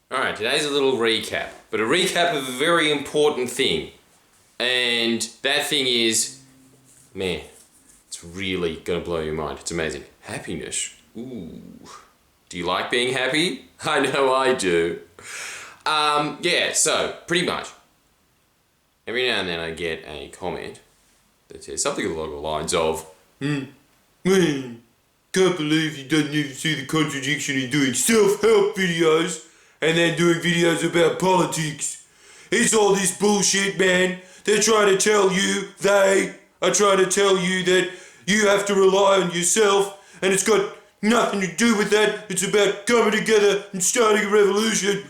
Alright, today's a little recap, but a recap of a very important thing. And that thing is, man, it's really gonna blow your mind. It's amazing. Happiness. Ooh. Do you like being happy? I know I do. Yeah, so, pretty much. Every now and then I get a comment that says something along the lines of, man, can't believe he doesn't even see the contradiction in doing self-help videos and then doing videos about politics. It's all this bullshit, man. They're trying to tell you, they are trying to tell you that you have to rely on yourself, and it's got nothing to do with that. It's about coming together and starting a revolution.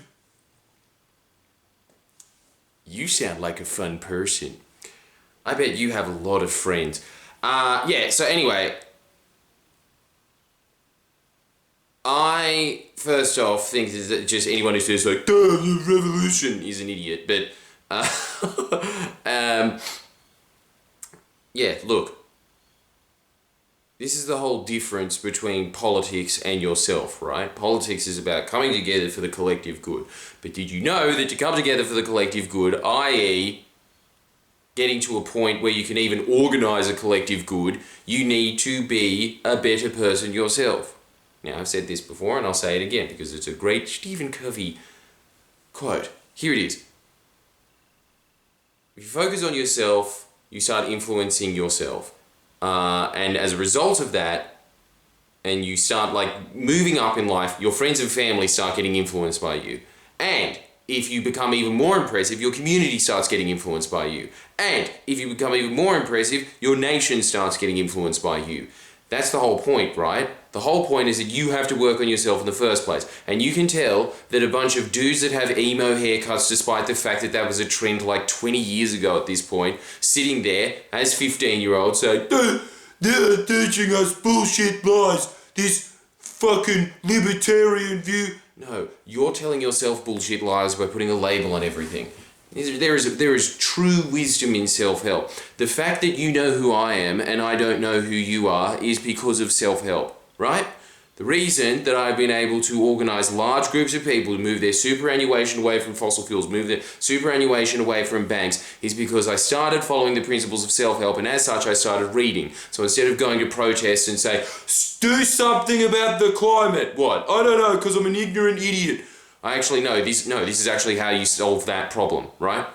You sound like a fun person. I bet you have a lot of friends. Yeah, so anyway, I, first off, think that just anyone who says like, the revolution is an idiot, but, yeah, look, this is the whole difference between politics and yourself, right? Politics is about coming together for the collective good. But did you know that to come together for the collective good, i.e., getting to a point where you can even organise a collective good, you need to be a better person yourself. Now, I've said this before and I'll say it again because it's a great Stephen Covey quote. Here it is. If you focus on yourself, you start influencing yourself. And as a result of that, and you start like moving up in life, your friends and family start getting influenced by you. And if you become even more impressive, your community starts getting influenced by you. And if you become even more impressive, your nation starts getting influenced by you. That's the whole point, right? The whole point is that you have to work on yourself in the first place. And you can tell that a bunch of dudes that have emo haircuts, despite the fact that that was a trend like 20 years ago at this point, sitting there as 15-year-olds saying, they're teaching us bullshit lies, this fucking libertarian view. No, you're telling yourself bullshit lies by putting a label on everything. There is true wisdom in self-help. The fact that you know who I am and I don't know who you are is because of self-help, right? The reason that I've been able to organise large groups of people to move their superannuation away from fossil fuels, move their superannuation away from banks, is because I started following the principles of self-help, and as such I started reading. So instead of going to protests and say, do something about the climate, what? I don't know, because I'm an ignorant idiot. I actually know, this is actually how you solve that problem, right?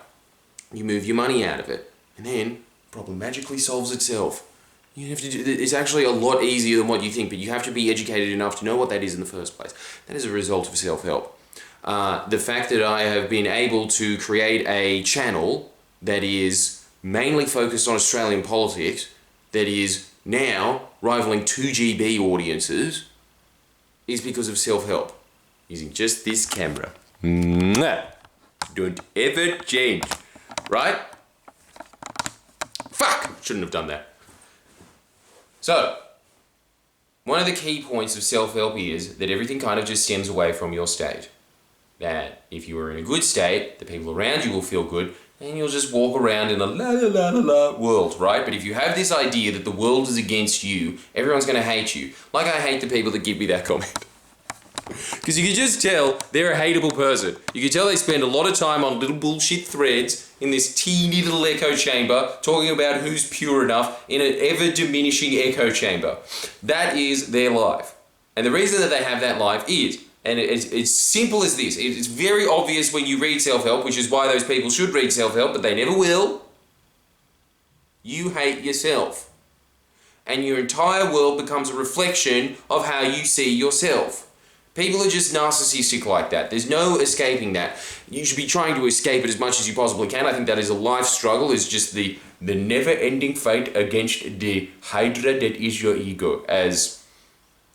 You move your money out of it, and then the problem magically solves itself. You have to do, it's actually a lot easier than what you think, but you have to be educated enough to know what that is in the first place. That is a result of self-help. The fact that I have been able to create a channel that is mainly focused on Australian politics, that is now rivaling 2GB audiences, is because of self-help. Using just this camera. Don't ever change. Right? Fuck! Shouldn't have done that. So, one of the key points of self-help is that everything kind of just stems away from your state. That if you are in a good state, the people around you will feel good, and you'll just walk around in a la-la-la-la-la world, right? But if you have this idea that the world is against you, everyone's going to hate you. Like I hate the people that give me that comment. Because you can just tell they're a hateable person. You can tell they spend a lot of time on little bullshit threads in this teeny little echo chamber talking about who's pure enough in an ever-diminishing echo chamber. That is their life. And the reason that they have that life is, and it's simple as this, it's very obvious when you read self-help, which is why those people should read self-help, but they never will. You hate yourself. And your entire world becomes a reflection of how you see yourself. People are just narcissistic like that. There's no escaping that. You should be trying to escape it as much as you possibly can. I think that is a life struggle. It's just the never-ending fight against the hydra that is your ego, as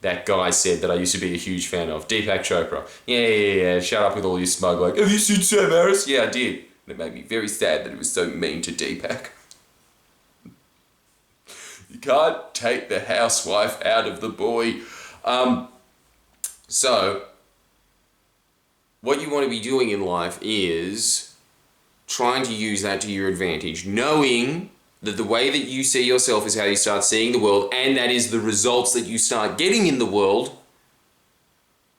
that guy said that I used to be a huge fan of, Deepak Chopra. Yeah, shut up with all your smug, like, have you seen Sam Harris? Yeah, I did. And it made me very sad that it was so mean to Deepak. You can't take the housewife out of the boy. So, what you want to be doing in life is trying to use that to your advantage, knowing that the way that you see yourself is how you start seeing the world, and that is the results that you start getting in the world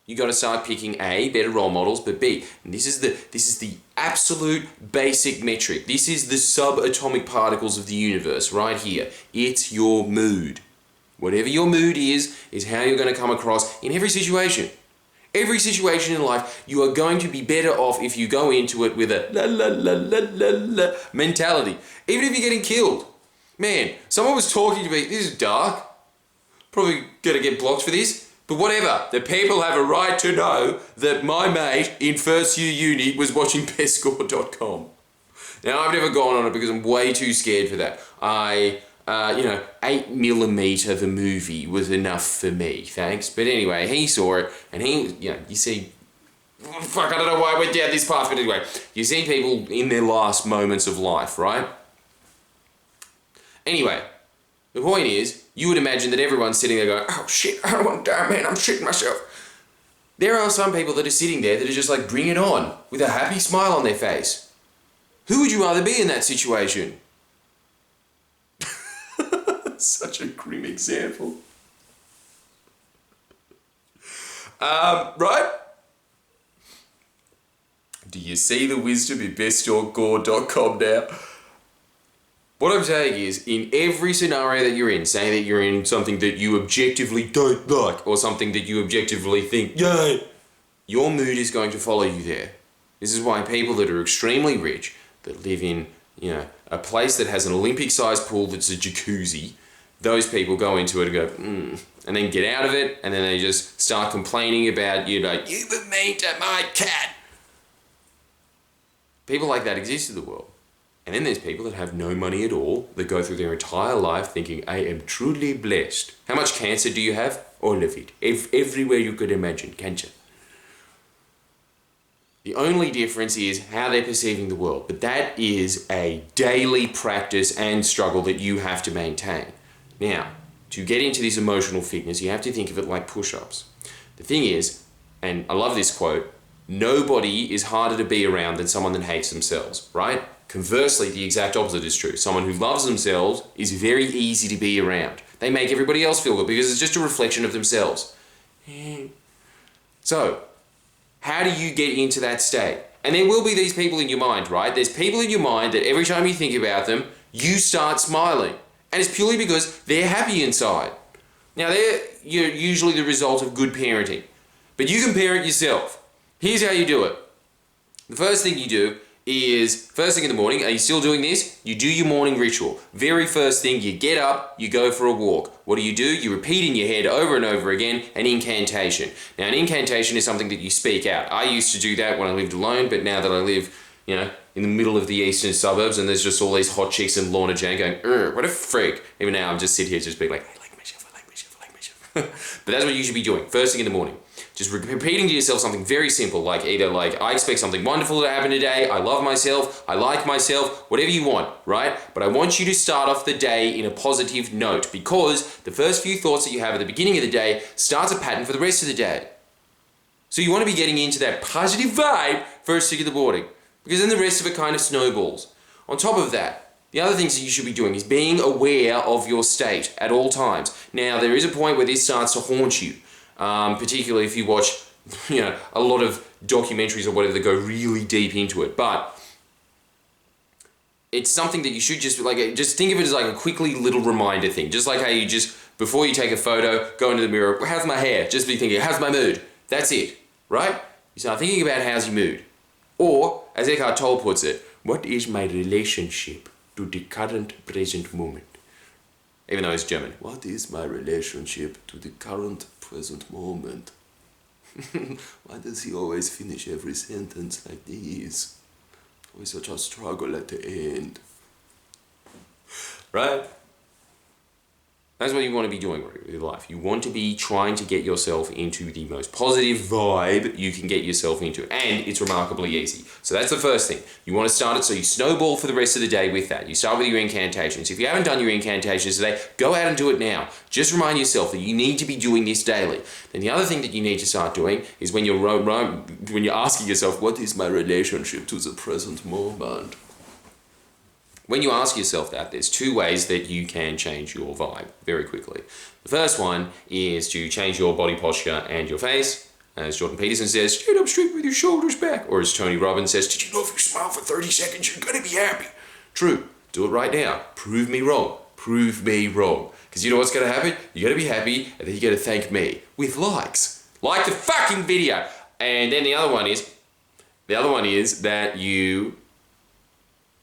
you got to start picking A, better role models, but B, and this is the absolute basic metric. This is the subatomic particles of the universe right here. It's your mood. Whatever your mood is how you're going to come across in every situation. Every situation in life, you are going to be better off if you go into it with a la la la la la la mentality. Even if you're getting killed. Man, someone was talking to me, this is dark, probably gonna get blocked for this, but whatever. The people have a right to know that my mate in first year uni was watching pestscore.com. Now, I've never gone on it because I'm way too scared for that. 8mm the movie was enough for me, thanks. But anyway, he saw it, and you see, fuck, I don't know why I went down this path, but anyway, you see people in their last moments of life, right? Anyway, the point is, you would imagine that everyone's sitting there going, oh shit, I don't want to die, man, I'm shitting myself. There are some people that are sitting there that are just like, bring it on, with a happy smile on their face. Who would you rather be in that situation? Such a grim example. Right? Do you see the wisdom in bestyourgore.com now? What I'm saying is, in every scenario that you're in, say that you're in something that you objectively don't like, or something that you objectively think, yay, your mood is going to follow you there. This is why people that are extremely rich, that live in, a place that has an Olympic-sized pool that's a jacuzzi, those people go into it and go, and then get out of it, and then they just start complaining about, you were mean to my cat. People like that exist in the world. And then there's people that have no money at all, that go through their entire life thinking, I am truly blessed. How much cancer do you have? All of it. Everywhere you could imagine, cancer. The only difference is how they're perceiving the world. But that is a daily practice and struggle that you have to maintain. Now, to get into this emotional fitness, you have to think of it like push-ups. The thing is, and I love this quote, nobody is harder to be around than someone that hates themselves, right? Conversely, the exact opposite is true. Someone who loves themselves is very easy to be around. They make everybody else feel good because it's just a reflection of themselves. So, how do you get into that state? And there will be these people in your mind, right? There's people in your mind that every time you think about them, you start smiling. And it's purely because they're happy inside. Now, they're usually the result of good parenting. But you can parent yourself. Here's how you do it. The first thing you do is, first thing in the morning, are you still doing this? You do your morning ritual. Very first thing, you get up, you go for a walk. What do? You repeat in your head over and over again an incantation. Now, an incantation is something that you speak out. I used to do that when I lived alone, but now that I live, in the middle of the eastern suburbs and there's just all these hot chicks in Lorna Jane going, what a freak. Even now, I'm just sitting here just being like, I like myself. But that's what you should be doing, first thing in the morning. Just repeating to yourself something very simple, like either I expect something wonderful to happen today, I love myself, I like myself, whatever you want, right? But I want you to start off the day in a positive note, because the first few thoughts that you have at the beginning of the day starts a pattern for the rest of the day. So you want to be getting into that positive vibe first thing in the morning, because then the rest of it kind of snowballs. On top of that, the other things that you should be doing is being aware of your state at all times. Now, there is a point where this starts to haunt you. Particularly if you watch, a lot of documentaries or whatever that go really deep into it. But it's something that you should just think of it as like a quickly little reminder thing. Just like how you just, before you take a photo, go into the mirror, how's my hair? Just be thinking, how's my mood? That's it, right? You start thinking about how's your mood. Or, as Eckhart Tolle puts it, what is my relationship to the current present moment? Even though it's German. What is my relationship to the current present moment? Why does he always finish every sentence like this? Always such a struggle at the end. Right? That's what you want to be doing with your life. You want to be trying to get yourself into the most positive vibe you can get yourself into. And it's remarkably easy. So that's the first thing. You want to start it so you snowball for the rest of the day with that. You start with your incantations. If you haven't done your incantations today, go out and do it now. Just remind yourself that you need to be doing this daily. Then the other thing that you need to start doing is when you're asking yourself, what is my relationship to the present moment? When you ask yourself that, there's two ways that you can change your vibe very quickly. The first one is to change your body posture and your face. As Jordan Peterson says, stand up straight with your shoulders back. Or as Tony Robbins says, did you know if you smile for 30 seconds, you're going to be happy? True. Do it right now. Prove me wrong. Prove me wrong. Because you know what's going to happen? You're going to be happy, and then you're going to thank me with likes. Like the fucking video. And then the other one is that you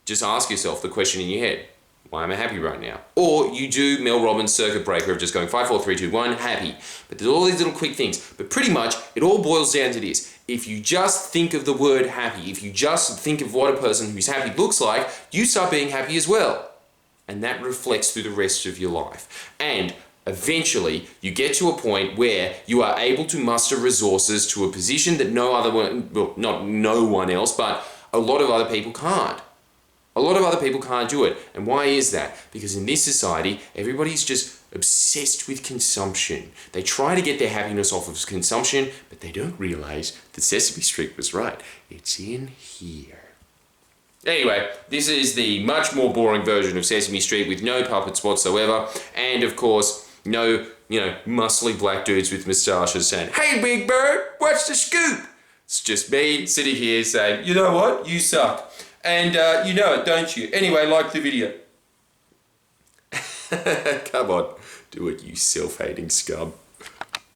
just ask yourself the question in your head. Why am I happy right now? Or you do Mel Robbins' circuit breaker of just going 5, 4, 3, 2, 1, happy. But there's all these little quick things. But pretty much, it all boils down to this. If you just think of the word happy, if you just think of what a person who's happy looks like, you start being happy as well. And that reflects through the rest of your life. And eventually, you get to a point where you are able to muster resources to a position that not no one else, but a lot of other people can't. A lot of other people can't do it. And why is that? Because in this society, everybody's just obsessed with consumption. They try to get their happiness off of consumption, but they don't realize that Sesame Street was right. It's in here. Anyway, this is the much more boring version of Sesame Street with no puppets whatsoever. And of course, no, muscly black dudes with moustaches saying, "Hey, Big Bird, what's the scoop?" It's just me sitting here saying, you know what? You suck. And you know it, don't you? Anyway, like the video. Come on, do it, you self-hating scum.